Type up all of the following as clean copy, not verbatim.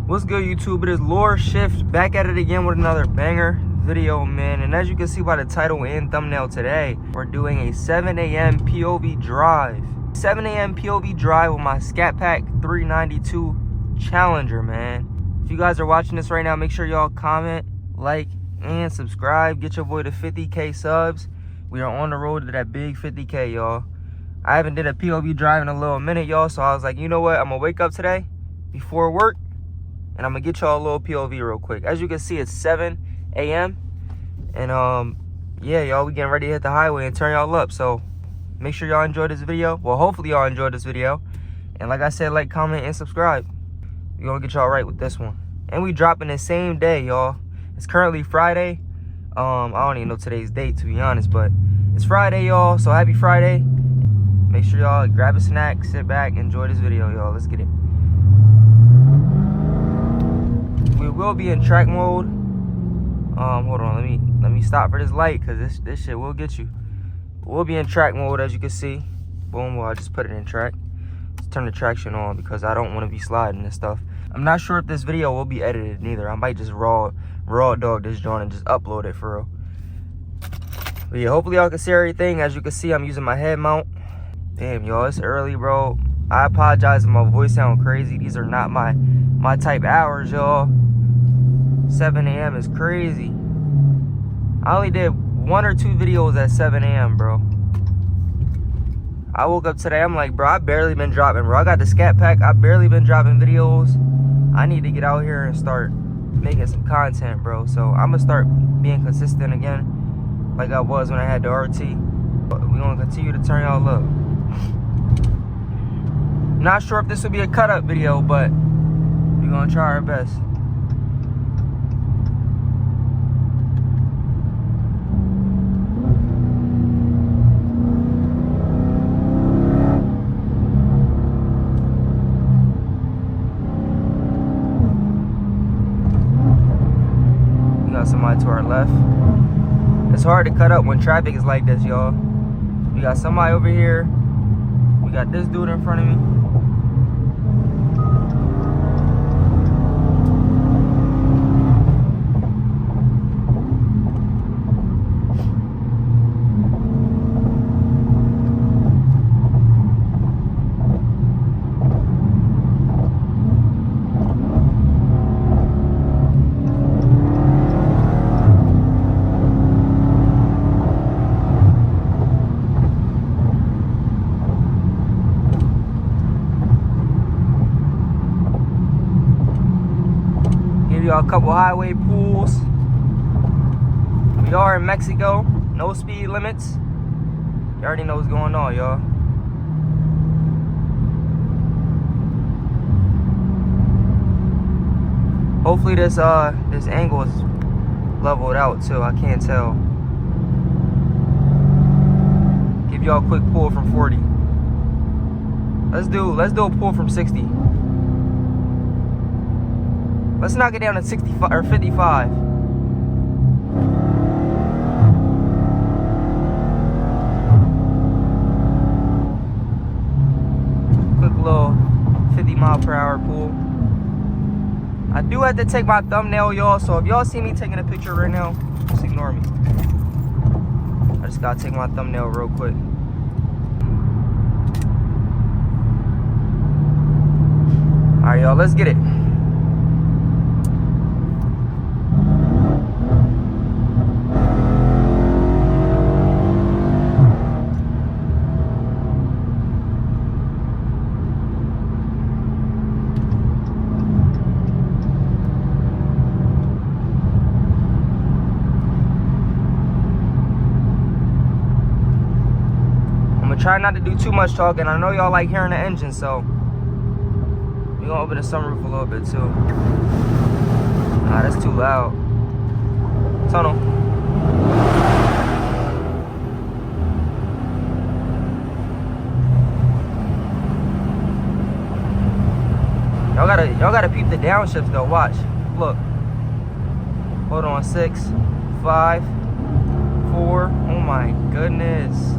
What's good, YouTube? It is lorShift back at it again with another banger video, man. And as you can see by the title and thumbnail today, we're doing a 7 a.m. POV drive. 7 a.m. POV drive with my Scat Pack 392 Challenger, man. If you guys are watching this right now, make sure y'all comment, like, and subscribe. Get your boy to 50K subs. We are on the road to that big 50K, y'all. I haven't did a POV drive in a little minute, y'all, so I was like, you know what? I'm gonna wake up today before work, and I'm gonna get y'all a little POV real quick. As you can see, it's 7 a.m. And yeah, y'all, we getting ready to hit the highway and turn y'all up. So make sure y'all enjoy this video. Well, hopefully y'all enjoyed this video. And like I said, like, comment, and subscribe. We're gonna get y'all right with this one. And we dropping the same day, y'all. It's currently Friday. I don't even know today's date, to be honest, but it's Friday, y'all. So happy Friday. Make sure y'all grab a snack, sit back, enjoy this video, y'all. Let's get it. We will be in track mode. Hold on, let me stop for this light, because this shit will get you. We'll be in track mode, as you can see. Boom, well, I just put it in track. Let's turn the traction on because I don't want to be sliding and stuff. I'm not sure if this video will be edited neither. I might just raw dog this joint and just upload it for real. But yeah, hopefully y'all can see everything. As you can see, I'm using my head mount. Damn, y'all, it's early, bro. I apologize if my voice sound crazy. These are not my type hours, y'all. 7 a.m. is crazy. I only did 1 or 2 videos at 7 a.m., bro. I woke up today, I'm like, bro, I barely been dropping, bro. I got the Scat Pack. I barely been dropping videos. I need to get out here and start making some content, bro. So I'm gonna start being consistent again, like I was when I had the RT. But we're gonna continue to turn y'all up. Not sure if this will be a cut up video, but we're gonna try our best. We got somebody to our left. It's hard to cut up when traffic is like this, y'all. We got somebody over here. We got this dude in front of me. Y'all a couple highway pools. We are in Mexico. No speed limits. You already know what's going on, y'all. Hopefully this angle is leveled out too. I can't tell. Give y'all a quick pull from 40. Let's do a pull from 60. Let's knock it down to 65 or 55. Quick little 50-mile-per-hour pull. I do have to take my thumbnail, y'all, so if y'all see me taking a picture right now, just ignore me. I just gotta take my thumbnail real quick. Alright, y'all, let's get it. Try not to do too much talking. I know y'all like hearing the engine, so we're gonna open the sunroof a little bit too. Nah, that's too loud. Tunnel. Y'all gotta peep the downshifts though. Watch. Look. Hold on. 6, 5, 4. Oh my goodness.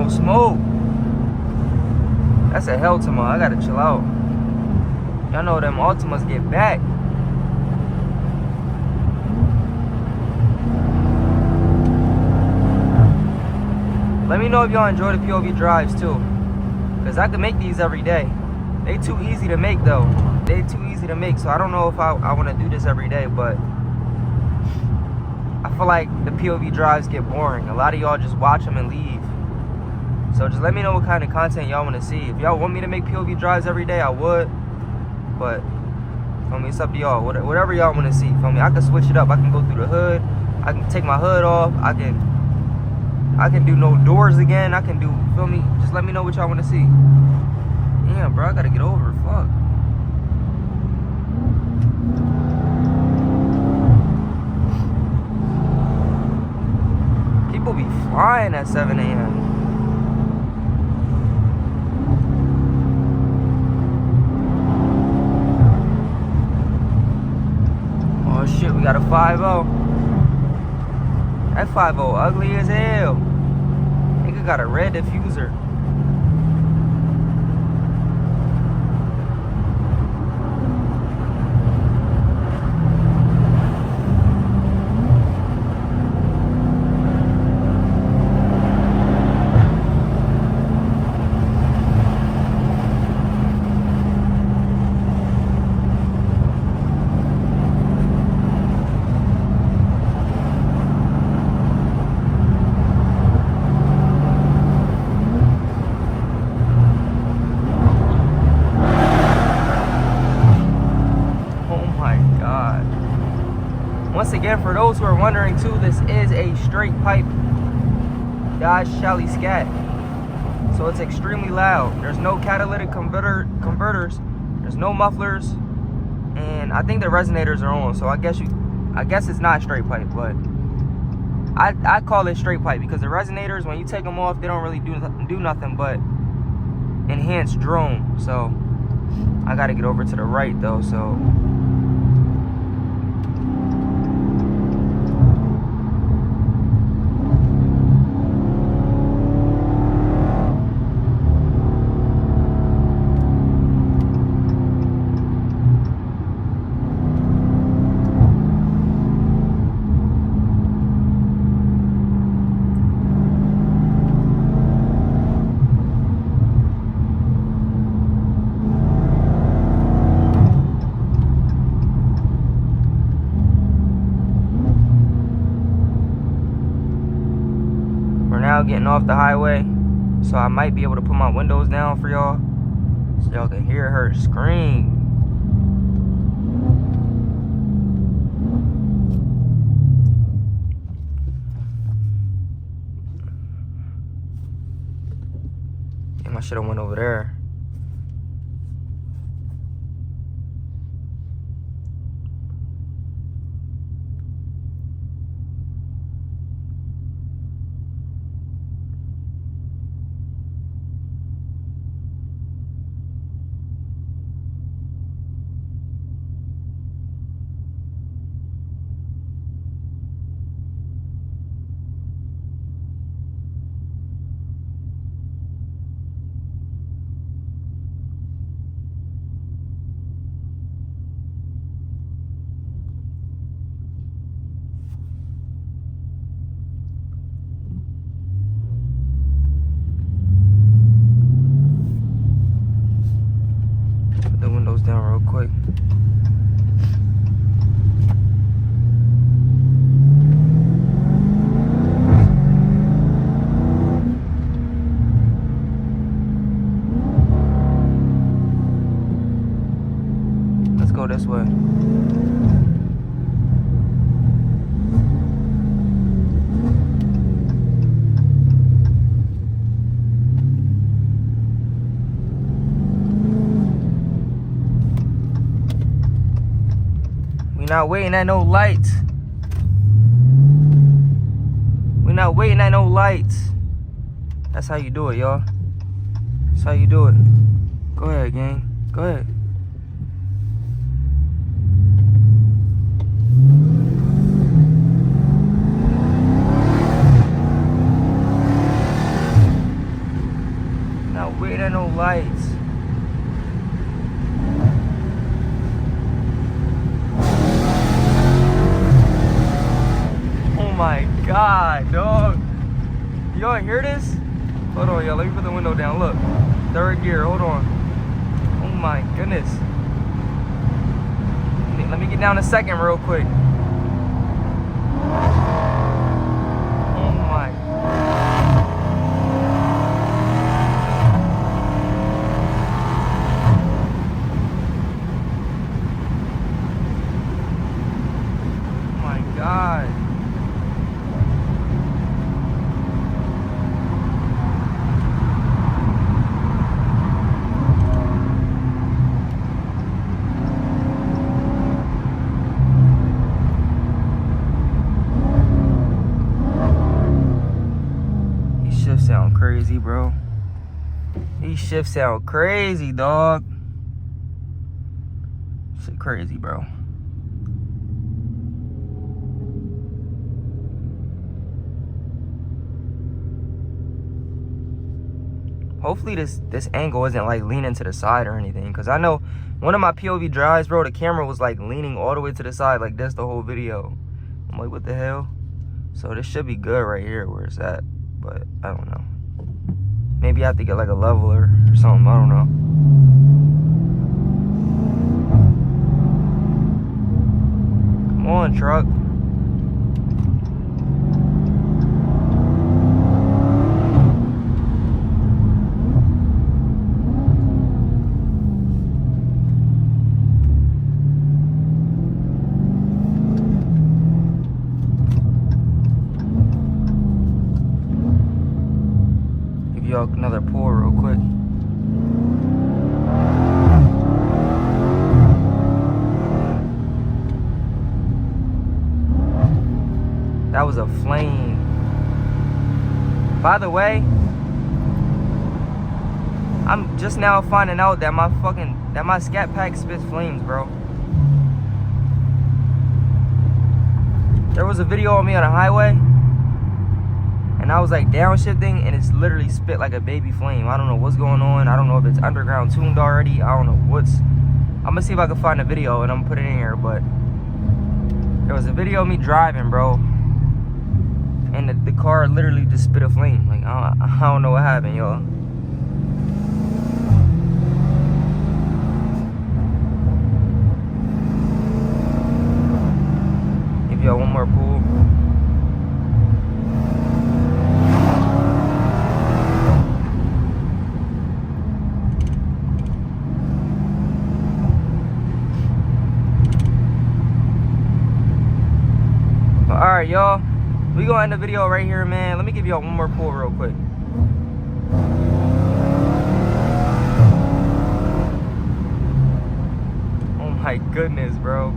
no smoke. That's a Hellcat. I gotta chill out. Y'all know them Altimas get back. Let me know if y'all enjoy the POV drives too, because I can make these every day. They too easy to make though. They too easy to make, so I don't know if I want to do this every day, but I feel like the POV drives get boring. A lot of y'all just watch them and leave. So just let me know what kind of content y'all want to see. If y'all want me to make POV drives every day, I would. But, feel me, it's up to y'all. Whatever y'all want to see, feel me. I can switch it up. I can go through the hood. I can take my hood off. I can do no doors again. I can do, feel me? Just let me know what y'all want to see. Damn, bro, I gotta get over it. Fuck. People be flying at 7 a.m. Oh shit, we got a 5-0. That 5-0 ugly as hell. Nigga got a red diffuser. Once again, for those who are wondering too, this is a straight pipe Dodge Shelly Scat, so it's extremely loud. There's no catalytic converters, there's no mufflers, and I think the resonators are on. So I guess it's not straight pipe, but I call it straight pipe because the resonators, when you take them off, they don't really do nothing but enhance drone. So I got to get over to the right though. So. Now getting off the highway, so I might be able to put my windows down for y'all so y'all can hear her scream. Damn, I should have went over there. Down real quick. Let's go this way. We not waiting at no lights. We not waiting at no lights. That's how you do it, y'all. That's how you do it. Go ahead, gang. Go ahead. god, dog. Y'all hear this? Hold on, y'all. Let me put the window down. Look. Third gear. Hold on. Oh my goodness. Let me get down to second real quick. Oh my. Oh my god. Sound crazy, bro. These shifts sound crazy, dog. Shit crazy, bro. Hopefully this angle isn't like leaning to the side or anything, because I know one of my POV drives, bro, the camera was like leaning all the way to the side like this the whole video. I'm like, what the hell? So this should be good right here where it's at. But I don't know. Maybe I have to get like a leveler or something. I don't know. Come on, truck. Y'all another pull real quick. That was a flame. By the way, I'm just now finding out that my Scat pack spits flames, bro. There was a video of me on a highway and I was like downshifting and it's literally spit like a baby flame. I don't know what's going on. I don't know if it's underground tuned already. I don't know what's. I'm gonna see if I can find a video and I'm gonna put it in here. But there was a video of me driving, bro, and the car literally just spit a flame. Like I don't know what happened, y'all. Give y'all one more pull. Alright, y'all, we gonna end the video right here, man. Let me give y'all one more pull real quick. Oh my goodness, bro.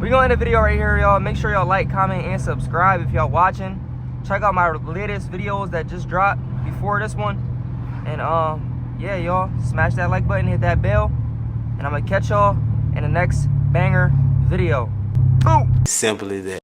We gonna end the video right here, y'all. Make sure y'all like, comment, and subscribe if y'all watching. Check out my latest videos that just dropped before this one. And yeah, y'all, smash that like button, hit that bell, and I'm gonna catch y'all in the next banger video. Boom! Simple as that.